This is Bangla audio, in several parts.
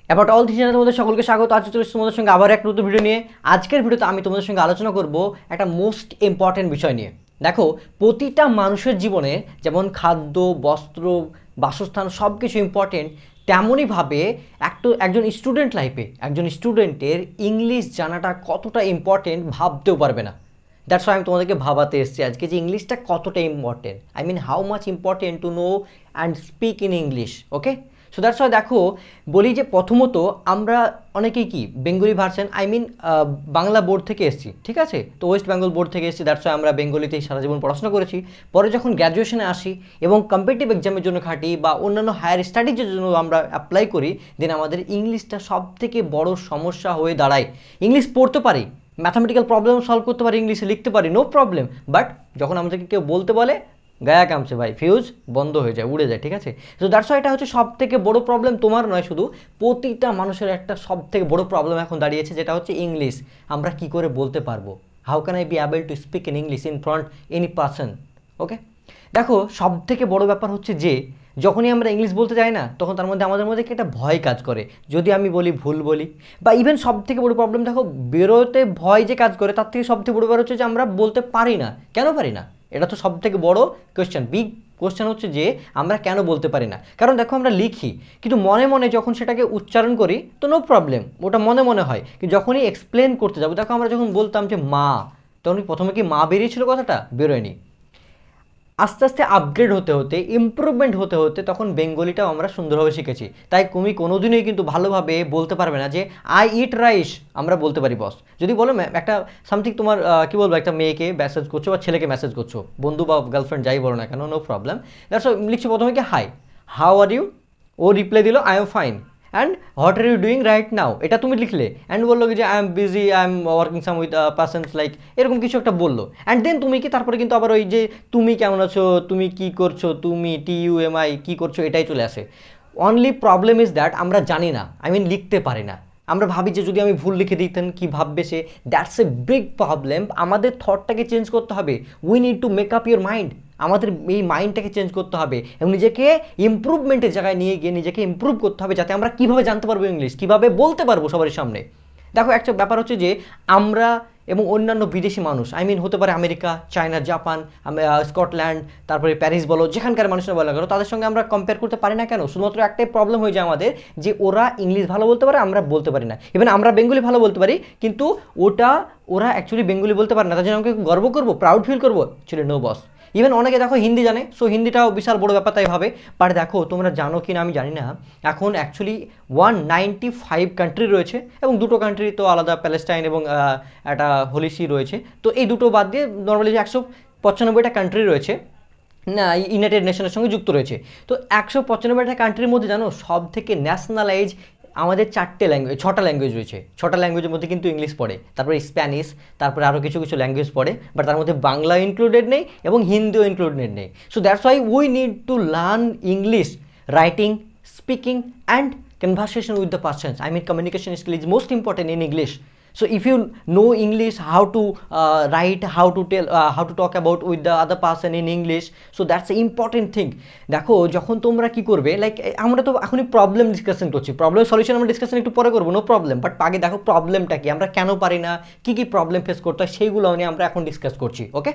অ্যাবাউট অল থিস চ্যানেলে তোমাদের সকলকে স্বাগত। আজ চলে এসেছি তোমাদের সঙ্গে আবার এক নতুন ভিডিও নিয়ে। আজকের ভিডিওতে আমি তোমাদের সঙ্গে আলোচনা করব একটা মোস্ট ইম্পর্টেন্ট বিষয় নিয়ে। দেখো, প্রতিটা মানুষের জীবনে যেমন খাদ্য, বস্ত্র, বাসস্থান সব কিছু ইম্পর্টেন্ট, তেমনইভাবে একজন স্টুডেন্ট লাইফে একজন স্টুডেন্টের ইংলিশ জানাটা কতটা ইম্পর্টেন্ট ভাবতেও পারবে না। দ্যাটস ওয়াই আমি তোমাদেরকে ভাবাতে এসেছি আজকে যে ইংলিশটা কতটা important, I mean how much important to know and speak in English. Okay, so that's why দেখো বলি যে প্রথমত আমরা অনেকেই কি Bengali version, I mean Bangla board থেকে এসেছি, ঠিক আছে? তো ওয়েস্ট বেঙ্গল বোর্ড থেকে এসেছি, দ্যাটস ওয়াই আমরা বেঙ্গলিতেই সারা জীবন পড়াশোনা করেছি। পরে যখন গ্র্যাজুয়েশনে আসি এবং কম্পিটিটিভ এক্সামের জন্য খাটি বা অন্যান্য হায়ার স্টাডিজের জন্য আমরা অ্যাপ্লাই করি, দেন আমাদের ইংলিশটা সব থেকে বড় সমস্যা হয়ে দাঁড়ায়। ইংলিশ পড়তে পারি, ম্যাথামেটিক্যাল প্রবলেম সলভ করতে পারি, ইংলিশে লিখতে পারি, নো প্রবলেম, বাট যখন আমাদেরকে কেউ বলতে বলে গায়া কামছে ভাই, ফিউজ বন্ধ হয়ে যায়, উড়ে যায়, ঠিক আছে? তো দ্যাটস ওয়াই এটা হচ্ছে সব থেকে বড় প্রবলেম, তোমার নয় শুধু, প্রতিটা মানুষের একটা সব থেকে বড় প্রবলেম এখন দাঁড়িয়েছে, যেটা হচ্ছে ইংলিশ। আমরা কি করে বলতে পারবো? How can I be able to speak in English in front any person? Okay, দেখো সব থেকে বড় ব্যাপার হচ্ছে যে যখনই আমরা ইংলিশ বলতে যাই না, তখন তার মধ্যে আমাদের মধ্যে একটা ভয় কাজ করে, যদি আমি বলি ভুল বলি, বা ইভেন সব থেকে বড় প্রবলেম দেখো বেরোতে ভয় যে কাজ করে, তার থেকে সব থেকে বড় ব্যাপার হচ্ছে যে আমরা বলতে পারি না। কেন পারি না? এটা তো সব থেকে বড় কোয়েশ্চেন, বিগ কোয়েশ্চেন হচ্ছে যে আমরা কেন বলতে পারি না। কারণ দেখো আমরা লিখি, কিন্তু মনে মনে যখন সেটাকে উচ্চারণ করি তো নো প্রবলেম, ওটা মনে মনে হয়, কিন্তু যখনই এক্সপ্লেন করতে যাবো, দেখো আমরা যখন বলতাম যে মা, তখন প্রথমে কি মা বেরিয়েছিল, কথাটা বেরোয়নি। আস্তে আস্তে আপগ্রেড হতে হতে, ইমপ্রুভমেন্ট হতে হতে তখন বেঙ্গলিটাও আমরা সুন্দরভাবে শিখেছি। তাই তুমি কোনোদিনই কিন্তু ভালোভাবে বলতে পারবে না যে আই ইট রাইস, আমরা বলতে পারি বস। যদি বলো একটা সামথিং তোমার কী বলবো, একটা মেয়েকে মেসেজ করছো বা ছেলেকে মেসেজ করছো, বন্ধু বা গার্লফ্রেন্ড যাই বলো না কেন, নো প্রবলেম, দ্যাটস লিখছো প্রথমে কি হাই, হাউ আর ইউ, ও রিপ্লাই দিল I am fine, and what are you doing right now, এটা তুমি লিখলে, অ্যান্ড বললো কি যে I am busy, I am working some with persons like, এরকম কিছু একটা বললো। অ্যান্ড দেন তুমি কি তারপরে কিন্তু আবার ওই যে তুমি কেমন আছো, তুমি কি করছো, তুমি TUMI কী করছো, এটাই চলে আসে। অনলি প্রবলেম ইজ দ্যাট আমরা জানি না, আই মিন লিখতে পারি না। আমরা ভাবি যে যদি আমি ভুল লিখে দিতেন কি ভাববে সে, দ্যাটস এ বিগ প্রবলেম। আমাদের থটটাকে চেঞ্জ করতে হবে, we need to make up your mind. আমাদের এই মাইন্ডটাকে চেঞ্জ করতে হবে এবং নিজেকে ইমপ্রুভমেন্টের জায়গায় নিয়ে গিয়ে নিজেকে ইমপ্রুভ করতে হবে, যাতে আমরা কীভাবে জানতে পারবো ইংলিশ, কীভাবে বলতে পারবো সবার সামনে। দেখো একটা ব্যাপার হচ্ছে যে আমরা এবং অন্যান্য বিদেশি মানুষ, আই মিন হতে পারে আমেরিকা, চায়না, জাপান, স্কটল্যান্ড, তারপরে প্যারিস বলো, যেখানকার মানুষরা বলা কেন, তাদের সঙ্গে আমরা কম্পেয়ার করতে পারি না কেন? শুধুমাত্র একটাই প্রবলেম হয়ে যায় আমাদের, যে ওরা ইংলিশ ভালো বলতে পারে, আমরা বলতে পারি না। ইভেন আমরা বেঙ্গলি ভালো বলতে পারি, কিন্তু ওরা অ্যাকচুয়ালি বেঙ্গলি বলতে পারে না, তার জন্য আমাকে গর্ব করবো, প্রাউড ফিল করবো, ছিল নো বস। ইভেন অনেকে দেখো হিন্দি জানে, সো হিন্দিটাও বিশাল বড় ব্যাপার তাই ভাবে। বাট দেখো তোমরা জানো কি না আমি জানি না, এখন অ্যাকচুয়ালি 195 কান্ট্রি রয়েছে, এবং দুটো কান্ট্রি তো আলাদা, প্যালেস্টাইন এবং একটা হোলি সি রয়েছে। তো এই দুটো বাদ দিয়ে নর্মালি যে 195টা কান্ট্রি রয়েছে, না ইউনাইটেড নেশনের সঙ্গে যুক্ত রয়েছে। তো 195টা কান্ট্রির মধ্যে জানো সব থেকে ন্যাশনালাইজ আমাদের 6টা ল্যাঙ্গুয়েজ রয়েছে। 6টা ল্যাঙ্গুয়েজের মধ্যে কিন্তু ইংলিশ পড়ে, তারপরে স্প্যানিশ, তারপরে আরও কিছু কিছু ল্যাঙ্গুয়েজ পড়ে, বাট তার মধ্যে বাংলা ইনক্লুডেড নেই এবং হিন্দিও ইনক্লুডেড নেই। So that's why we need to learn English, writing, speaking and conversation with the persons, I mean communication skill is most important in English. So if you know English, how to write, how to tell, how to talk about with the other person in English, so that's the important thing. দেখো যখন তোমরা কি করবে, লাইক আমরা তো এখনই প্রবলেম ডিসকাশন করছি, প্রবলেম সলিউশন আমরা ডিসকাশন একটু পরে করবো, নো প্রবলেম, বাট আগে দেখো প্রবলেমটা কি, আমরা কেন পারি না, কী কী প্রবলেম ফেস করতে হয়, সেইগুলো নিয়ে আমরা এখন ডিসকাস করছি। ওকে,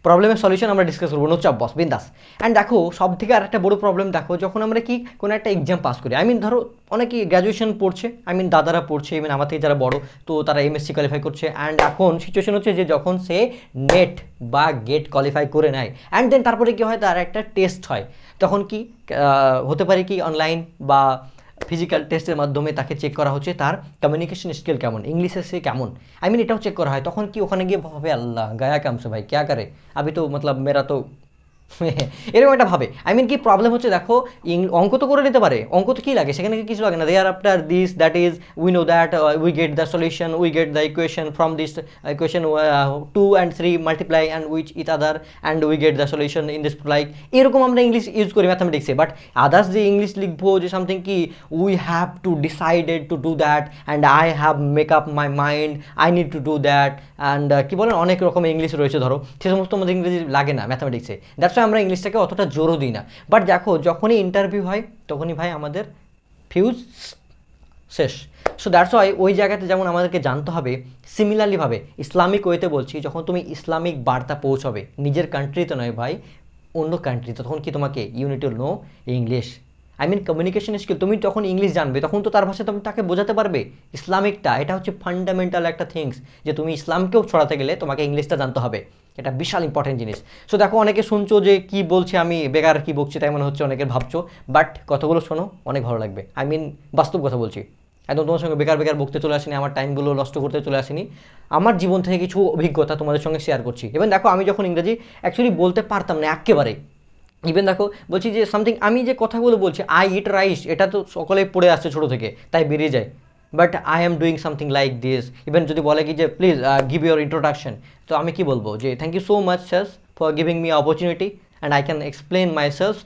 প্রবলেমের সলিউশন আমরা ডিসকাস করবো, নো চাপ বস, বিন্দাস। অ্যান্ড দেখো সব থেকে আর একটা বড়ো প্রবলেম, দেখো যখন আমরা কি কোনো একটা এক্সাম পাস করি, আই মিন ধরো অনেকেই গ্র্যাজুয়েশন পড়ছে, আই মিন দাদারা পড়ছে, ইভেন আমার থেকে যারা বড়ো, তো তারা MSc কোয়ালিফাই করছে। অ্যান্ড এখন সিচুয়েশন হচ্ছে যে যখন সে নেট বা গেট কোয়ালিফাই করে নেয়, অ্যান্ড দেন তারপরে কী হয়, তার একটা টেস্ট হয়, তখন কি হতে পারে কি অনলাইন বা ফিজিক্যাল টেস্টের মাধ্যমে তাকে চেক করা হচ্ছে তার কমিউনিকেশন স্কিল কেমন, ইংলিশে সে কেমন, আই মিন এটাও চেক করা হয়। তখন কি ওখানে গিয়ে ভাবে আল্লাহ গায়া কাম সে ভাই ক্যা করে, আবি তো মতলব মেরা তো এরকম একটা ভাবে। আই মিন কি প্রবলেম হচ্ছে, দেখো অঙ্ক তো করে নিতে পারে, অঙ্ক তো কী লাগে, সেখানে কিছু লাগে না, they are after this that is we know that we get the solution, we get the equation from this equation 2 and 3 multiply and which each other and we get the solution in this, like এরকম আমরা ইংলিশ ইউজ করি ম্যাথামেটিক্সে। বাট আদার্স যে ইংলিশ লিখবো যে সামথিং কি we have to decided to do that and I have make up my mind, I need to do that, and কী বলেন অনেক রকম ইংলিশ রয়েছে, ধরো সে সমস্ত আমাদের ইংরেজি লাগে না ম্যাথামেটিক্সে, দ্যাটস ওয়াই আমরা ইংলিশটাকে অতটা জোরও দিই না। বাট দেখো যখনই ইন্টারভিউ হয় তখনই ভাই আমাদের ফিউজ শেষ। সো দ্যাটস ওয়াই ওই জায়গাতে যেমন আমাদেরকে জানতে হবে, সিমিলারলিভাবে ইসলামিক ওয়েতে বলছি, যখন তুমি ইসলামিক বার্তা পৌঁছাবে নিজের কান্ট্রিতে নয় ভাই, অন্য কান্ট্রিতে, তখন কি তোমাকে you need to know English. I mean communication skill. তুমি যখন ইংলিশ জানবে তখন তো তার ভাষায় তুমি তাকে বোঝাতে পারবে। ইসলামিকটা এটা হচ্ছে ফান্ডামেন্টাল একটা থিংস, যে তুমি ইসলামকেও ছড়াতে গেলে তোমাকে ইংলিশটা জানতে হবে। এটা বিশাল ইম্পর্টেন্ট জিনিস। সো দেখো, অনেকে শুনছো যে কি বলছে আমি, বেকার কি বকছি তাই মনে হচ্ছে অনেকের ভাবছো, বাট কথাগুলো শোনো, অনেক ভালো লাগবে। আই মিন বাস্তব কথা বলছি, একদম তোমার সঙ্গে বেকার বেকার বকতে চলে আসিনি, আমার টাইমগুলো নষ্ট করতে চলে আসিনি। আমার জীবন থেকে কিছু অভিজ্ঞতা তোমাদের সঙ্গে শেয়ার করছি। এবং দেখো, আমি যখন ইংরেজি অ্যাকচুয়ালি বলতে পারতাম না একেবারে, ইভেন দেখো বলছি যে সামথিং, আমি যে কথাগুলো বলছি আই ইট রাইস, এটা তো সকলেই পড়ে আসছে ছোটো থেকে, তাই বেরিয়ে যায়। But I am doing something like this. Even যদি বলে কি যে প্লিজ গিভ ইউর ইন্ট্রোডাকশন, তো আমি কি বলবো যে thank you so much sir for giving me opportunity and I can explain myself.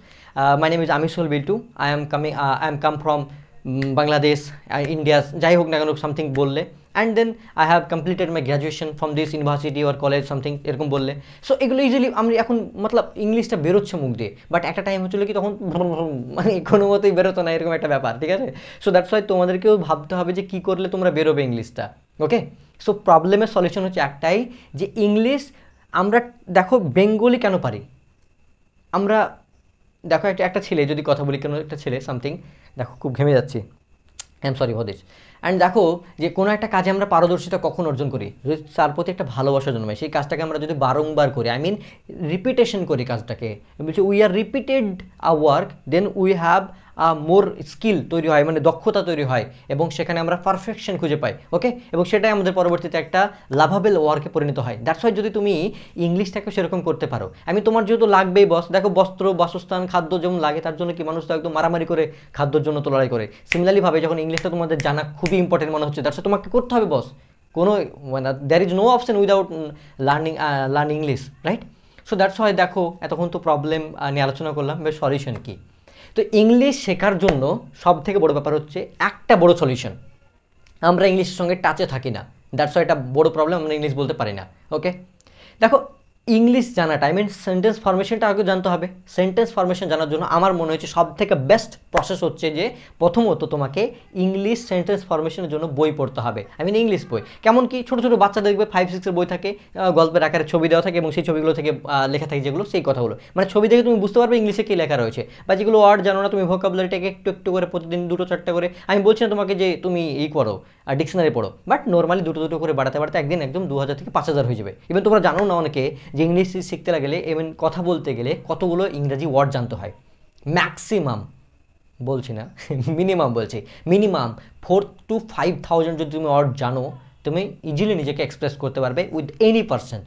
My name is Amisul Biltu, I am come from Bangladesh, India, যাই হোক না কেন সামথিং বললে, and then I have completed my graduation from this university or college something, এরকম বললে। সো এগুলো ইজিলি আমি এখন মতলব ইংলিশটা বেরোচ্ছে মুখ দিয়ে, বাট একটা টাইম হচ্ছিলো কি তখন মানে কোনো মতেই বেরোতো না, এরকম একটা ব্যাপার, ঠিক আছে। সো দ্যাটস ওয়াই তোমাদেরকেও ভাবতে হবে যে কী করলে তোমরা বেরোবে ইংলিশটা। ওকে, সো প্রবলেমের সলিউশন হচ্ছে একটাই, যে ইংলিশ আমরা, দেখো বেঙ্গলি কেন পারি আমরা, দেখো একটা ছেলে যদি কথা বলি, কেন একটা ছেলে সামথিং, দেখো খুব ঘেমে যাচ্ছি, I am sorry for this. And দেখো যে কোনো একটা কাজে আমরা পারদর্শিতা কখন অর্জন করি, যদি তার প্রতি একটা ভালোবাসা জন্মায়, সেই কাজটাকে আমরা যদি বারংবার করি, আই মিন রিপিটেশন করি কাজটাকে, বলছি we are repeated a work, then we have more skill তৈরি হয়, মানে দক্ষতা তৈরি হয়, এবং সেখানে আমরা পারফেকশন খুঁজে পাই। ওকে, এবং সেটাই আমাদের পরবর্তীতে একটা লাভাবেল ওয়ার্কে পরিণত হয়। দ্যাটস ওয়াই যদি তুমি ইংলিশটাকে সেরকম করতে পারো, আমি তোমার যেহেতু লাগবেই বস, দেখো বস্ত্র বাসস্থান খাদ্য যেমন লাগে, তার জন্য কি মানুষ তো একদম মারামারি করে খাদ্যর জন্য তো লড়াই করে। সিমিলারলিভাবে যখন ইংলিশটা তোমাদের জানা খুবই ইম্পর্টেন্ট মনে হচ্ছে, দ্যাটস তোমাকে করতে হবে বস, কোনো মানে there is no option without learning English, right. So that's why দেখো এতক্ষণ তো প্রবলেম নিয়ে আলোচনা করলাম, বেশ সলিউশন কী। তো ইংলিশ শেখার জন্য সব থেকে বড় ব্যাপার হচ্ছে একটা বড় সলিউশন, আমরা ইংলিশের সঙ্গে টাচে থাকি না, দ্যাটস ওয়াই এটা বড় প্রবলেম, আমরা ইংলিশ বলতে পারি না। ওকে, দেখো ইংলিশ জানাটা, আই মিন সেন্টেন্স ফরমেশনটা আগে জানতে হবে। সেন্টেন্স ফরমেশন জানার জন্য আমার মনে হচ্ছে সব থেকে বেস্ট প্রসেস হচ্ছে যে প্রথমত তোমাকে ইংলিশ সেন্টেন্স ফরমেশনের জন্য বই পড়তে হবে। আই মিন ইংলিশ বই, কেমন কি ছোটো ছোটো বাচ্চাদের দেখবে 5-6 বই থাকে, গল্পের আকারে ছবি দেওয়া থাকে এবং সেই ছবিগুলো থেকে লেখা থাকে যেগুলো, সেই কথাগুলো মানে ছবি দেখে তুমি বুঝতে পারবে ইংলিশে কী লেখা রয়েছে, বা যেগুলো ওয়ার্ড জানো না তুমি ভোকাবুলারিটাকে একটু একটু করে প্রতিদিন 2-4টা করে, আমি বলছি না তোমাকে যে তুমি এই করো ডিকশনারি পড়ো, বাট নর্মালি 2-2 করে বাড়াতে বাড়াতে একদিন একদম 2000 থেকে 5000 হয়ে যাবে। ইভেন তোমরা জানো না অনেকে যে ইংলিশ শিখতে গেলে, ইভেন কথা বলতে গেলে কতগুলো ইংরাজি ওয়ার্ড জানতে হয়, ম্যাক্সিমাম বলছি না মিনিমাম বলছি, মিনিমাম 4,000-5,000 যদি তুমি ওয়ার্ড জানো, তুমি ইজিলি নিজেকে এক্সপ্রেস করতে পারবে with any person,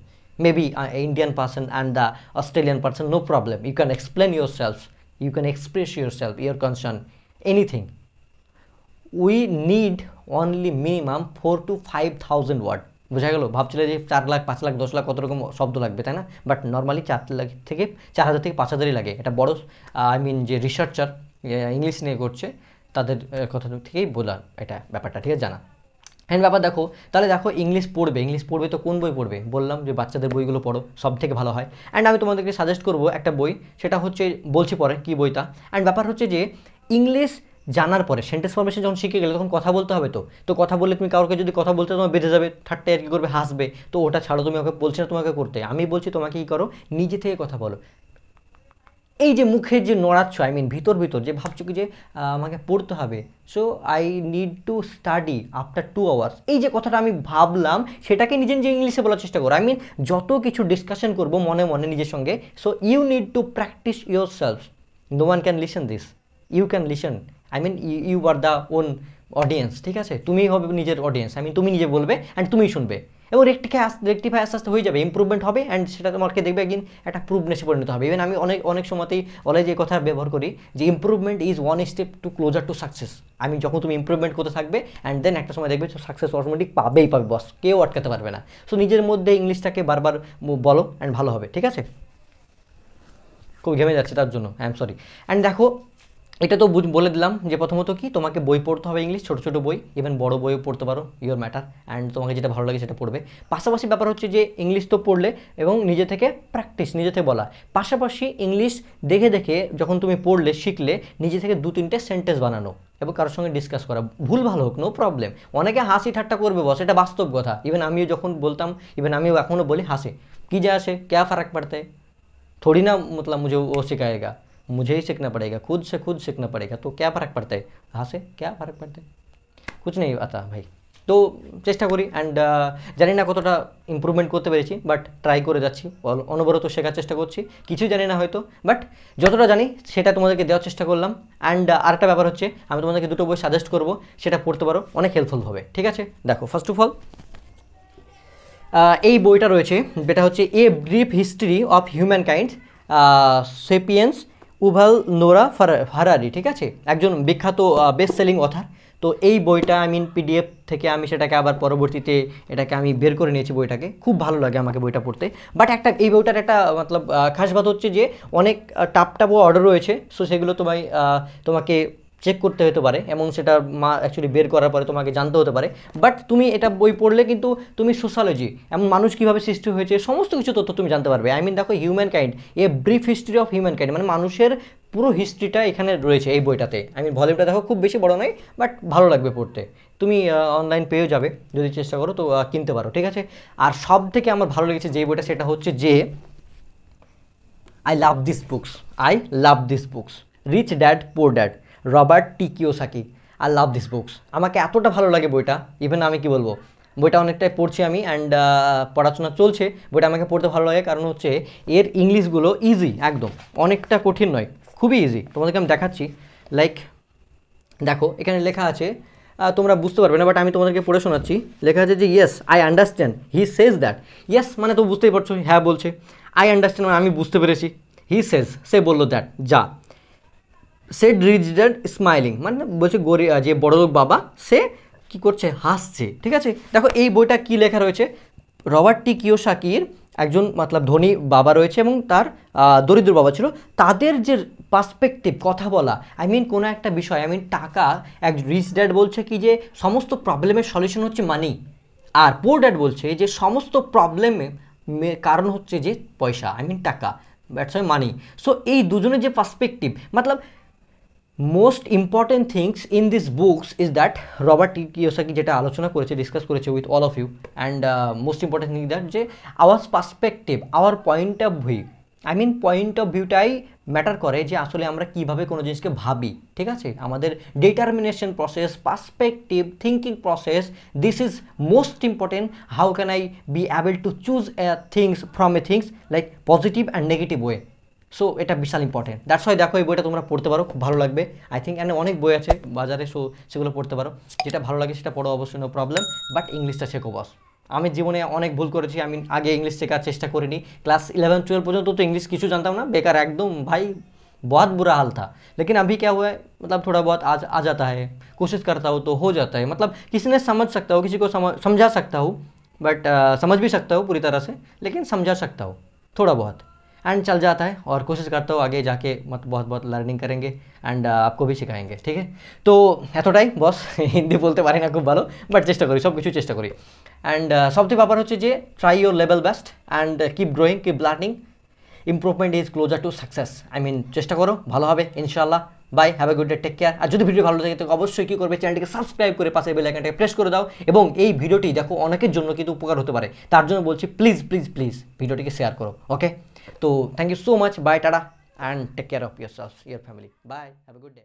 maybe Indian person and the Australian person, no problem, you can explain yourself, you can express yourself, your concern, anything. We need only minimum 4,000-5,000 word. বোঝা গেল? ভাবছিলে যে 4 লাখ 5 লাখ 10 লাখ কত রকম শব্দ লাগবে, তাই না? বাট নর্মালি 4 লাখ থেকে 4,000 থেকে 5,000ই লাগে। এটা বড় আই মিন যে রিসার্চার ইংলিশ নিয়ে করছে তাদের কথা থেকেই বলা এটা ব্যাপারটা, ঠিক আছে, জানা। হ্যান্ড ব্যাপার দেখো, তাহলে দেখো ইংলিশ পড়বে তো কোন বই পড়বে? বললাম যে বাচ্চাদের বইগুলো পড়ো, সব থেকে ভালো হয়। অ্যান্ড আমি তোমাদেরকে সাজেস্ট করবো একটা বই, সেটা হচ্ছে, বলছি পরে কী বইটা। অ্যান্ড ব্যাপার হচ্ছে যে ইংলিশ জানার পরে সেন্টেন্স ফরমেশন যখন শিখে গেলে তখন কথা বলতে হবে। তো কথা বললে তুমি কাউকে যদি কথা বলতে তোমার বেঁধে যাবে, ঠাট্টা আর কি করবে, হাসবে, তো ওটা ছাড়ো, তুমি ওকে বলছি না তোমাকে করতে, আমি বলছি তোমাকে কী করো, নিজে থেকে কথা বলো। এই যে মুখের যে নড়াচ্ছ, আই মিন ভিতর যে ভাবছো কি যে আমাকে পড়তে হবে, so I need to study after 2 hours, এই যে কথাটা আমি ভাবলাম সেটাকে নিজে নিজে ইংলিশে বলার চেষ্টা করো। আই মিন যত কিছু ডিসকাশন করবো মনে মনে নিজের সঙ্গে, so you need to practise yourself, no one can listen this, you can listen, I mean you are the own audience, ঠিক আছে, তুমিই হবে নিজের অডিয়েন্স, আই মিন তুমি নিজে বলবে অ্যান্ড তুমিই শুনবে, এবং রেকটিফাই আস্তে আস্তে হয়ে যাবে, ইম্প্রুভমেন্ট হবে, অ্যান্ড সেটা তোমাকে দেখবে একদিন একটা প্রুভনেসে পরিণত হবে। ইভেন আমি অনেক সময়তেই যে কথা ব্যবহার করি যে improvement is one step to closer to success. আমি যখন তুমি ইম্প্রুভমেন্ট করতে থাকবে অ্যান্ড দেন একটা সময় দেখবে সাকসেস অটোমেটিক পাবে বস, কেউ আটকাতে পারবে না। সো নিজের মধ্যে ইংলিশটাকে বারবার বলো অ্যান্ড ভালো হবে, ঠিক আছে। খুব ঘেমে যাচ্ছে তার জন্য, আই এম সরি। অ্যান্ড দেখো এটা তো বলে দিলাম যে প্রথমত কি তোমাকে বই পড়তে হবে ইংলিশ, ছোটো ছোটো বই, ইভেন বড় বইও পড়তে পারো, ইওর ম্যাটার, অ্যান্ড তোমাকে যেটা ভালো লাগে সেটা পড়বে। পাশাপাশি ব্যাপার হচ্ছে যে ইংলিশ তো পড়লে এবং নিজে থেকে প্র্যাকটিস, নিজে থেকে বলা, পাশাপাশি ইংলিশ দেখে দেখে যখন তুমি পড়লে শিখলে নিজে থেকে 2-3টে সেন্টেন্স বানানো এবং কারোর সঙ্গে ডিসকাস করা, ভুল ভালো হোক নো প্রবলেম। অনেকে হাসি ঠাট্টা করবে বস, এটা বাস্তব কথা। ইভেন আমিও যখন বলতাম, ইভেন আমিও এখনও বলি হাসে, কী যা আসে, ক্যা ফারাক পড়তে, थोड़ी ना मतलब मुझे वो सिखाएगा, मुझे ही सीखना पड़ेगा, खुद से खुद सीखना पड़ेगा, तो क्या फ़र्क पड़ता है, हाँ से क्या फ़र्क पड़ता है, कुछ नहीं आता भाई। তো চেষ্টা করি অ্যান্ড জানি না কতটা ইমপ্রুভমেন্ট করতে পেরেছি, বাট ট্রাই করে যাচ্ছি, অনবরত শেখার চেষ্টা করছি, কিছুই জানি না হয়তো, বাট যতটা জানি সেটা তোমাদেরকে দেওয়ার চেষ্টা করলাম। অ্যান্ড আরেকটা ব্যাপার হচ্ছে আমি তোমাদেরকে দুটো বই সাজেস্ট করবো, সেটা পড়তে পারো, অনেক হেল্পফুল হবে, ঠিক আছে? দেখো, ফার্স্ট অফ অল এই বইটা রয়েছে, যেটা হচ্ছে a brief history of humankind, sapiens Yuval Noah Harari, ঠিক আছে? একজন বিখ্যাত বেস্ট সেলিং অথার। তো এই বইটা আমি পিডিএফ থেকে আমি সেটাকে আবার পরবর্তীতে এটাকে আমি বের করে নিয়েছি বইটাকে, খুব ভালো লাগে আমাকে বইটা পড়তে। বাট একটা এই বইটার একটা মতলব খাস বাত হচ্ছে যে অনেক টাপটাপও অর্ডার রয়েছে, সো সেগুলো তোমাকে চেক করতে হতে পারে এবং সেটা অ্যাকচুয়ালি বের করার পরে তোমাকে জানতে হতে পারে। বাট তুমি এটা বই পড়লে কিন্তু তুমি সোশ্যালজি এবং মানুষ কীভাবে সৃষ্টি হয়েছে সমস্ত কিছু তথ্য তুমি জানতে পারবে। আই মিন দেখো, human kind, A brief history of human kind, মানে মানুষের পুরো হিস্ট্রিটা এখানে রয়েছে এই বইটাতে। আমি ভলিউমটা দেখো খুব বেশি বড় নয়, বাট ভালো লাগবে পড়তে। তুমি অনলাইন পেয়েও যাবে, যদি চেষ্টা করো তো কিনতে পারো, ঠিক আছে? আর সব থেকে আমার ভালো লেগেছে যে বইটা, সেটা হচ্ছে যে I love this books, rich dad poor dad, Robert T Kiyosaki. I love this books, আমাকে এতটা ভালো লাগে বইটা, ইভেন আমি কি বলবো, বইটা অনেকটাই পড়ছি আমি, অ্যান্ড পড়াশোনা চলছে। বইটা আমাকে পড়তে ভালো লাগে কারণ হচ্ছে এর ইংলিশগুলো ইজি, একদম অনেকটা কঠিন নয়, খুবই ইজি। তোমাদেরকে আমি দেখাচ্ছি, লাইক দেখো এখানে লেখা আছে, তোমরা বুঝতে পারবে না, বাট আমি তোমাদেরকে পড়ে শোনাচ্ছি। লেখা আছে যে yes I understand, he says that, yes মানে তো বুঝতেই পারছো, হ্যাঁ বলছে, আই আন্ডারস্ট্যান্ড মানে আমি বুঝতে পেরেছি, হি সেজ সে বললো দ্যাট যা, সেড রিচ ড্যাড স্মাইলিং মানে বলছে যে বড়লোক বাবা সে কি করছে, হাসছে, ঠিক আছে? দেখো এই বইটা কি লেখা রয়েছে, রবার্ট টি কিওসাকির একজন মতলব ধনী বাবা রয়েছে এবং তার দরিদ্র বাবা ছিল, তাদের যে পার্সপেক্টিভ কথা বলা, আই মিন কোনো একটা বিষয়, আই মিন টাকা, এক রিচ ড্যাড বলছে কি যে সমস্ত প্রবলেমের সলিউশন হচ্ছে মানি, আর পোর ড্যাড বলছে যে সমস্ত প্রবলেমে কারণ হচ্ছে যে পয়সা, আই মিন টাকা, দ্যাটস ওয়াই মানি। সো এই দুজনের যে পার্সপেক্টিভ, মতলব most important things in this books is that, Robert T Kiyosaki যেটা আলোচনা করেছে, ডিসকাস করেছে with all of you, and most important thing that যে our perspective, our point of view, I mean point of ভিউটাই ম্যাটার করে যে আসলে আমরা কীভাবে কোনো জিনিসকে ভাবি, ঠিক আছে? আমাদের determination process, perspective, thinking process, this is most important. How can I be able to choose things from things like positive and negative way. So এটা বিশাল ইম্পর্টেন্ট, দ্যাটস ওয়াই দেখো এই বইটা তোমরা পড়তে পারো, খুব ভালো লাগবে আই থিঙ্ক। অ্যান্ড অনেক বই আছে বাজারে, সো সেগুলো পড়তে পারো, যেটা ভালো লাগে সেটা পড়ো অবশ্যই, নো প্রবলেম, বাট ইংলিশটা শেখো বস। আমি জীবনে অনেক ভুল করেছি, আমি আগে ইংলিশ শেখার চেষ্টা করিনি, ক্লাস 11-12 পর্যন্ত তো इंग्लिश কিছু জানতাম না, बेकार एकदम भाई, बहुत बुरा हाल था। लेकिन अभी क्या हुआ है, मतलब थोड़ा बहुत आ जाता है, कोशिश करता हूँ तो हो जाता है, मतलब किसी ने समझ सकता हूँ, किसी को समझा सकता हूँ, बट समझ भी सकता हूँ पूरी तरह से, लेकिन समझा सकता हूँ थोड़ा बहुत, एंड चल जाता है। और कोशिश करता हूँ आगे जाके मतलब बहुत बहुत लर्निंग करेंगे एंड आपको भी सिखाएंगे, ठीक है? तो এতটাই বস, হিন্দি বলতে পারি না খুব ভালো, বাট চেষ্টা করি, সব কিছু চেষ্টা করি। অ্যান্ড সবথেকে ব্যাপার হচ্ছে যে try your level best and keep growing, keep learning, improvement is closer to success. I mean চেষ্টা করো, ভালো হবে ইনশাআল্লাহ। Bye, have a good day, take care. আর যদি ভিডিও ভালো লাগে তো অবশ্যই কী করবে, চ্যানেলটিকে সাবস্ক্রাইব করে পাশে বেল আইকনটাকে প্রেস করে দাও, এবং এই ভিডিওটি দেখো অনেকের জন্য কিন্তু উপকার হতে পারে, তার জন্য বলছি প্লিজ প্লিজ প্লিজ ভিডিওটিকে শেয়ার করো, ওকে? তো thank you so much, bye, tata, and take care of ইয়ার সেলফ, your family, bye, have a good day.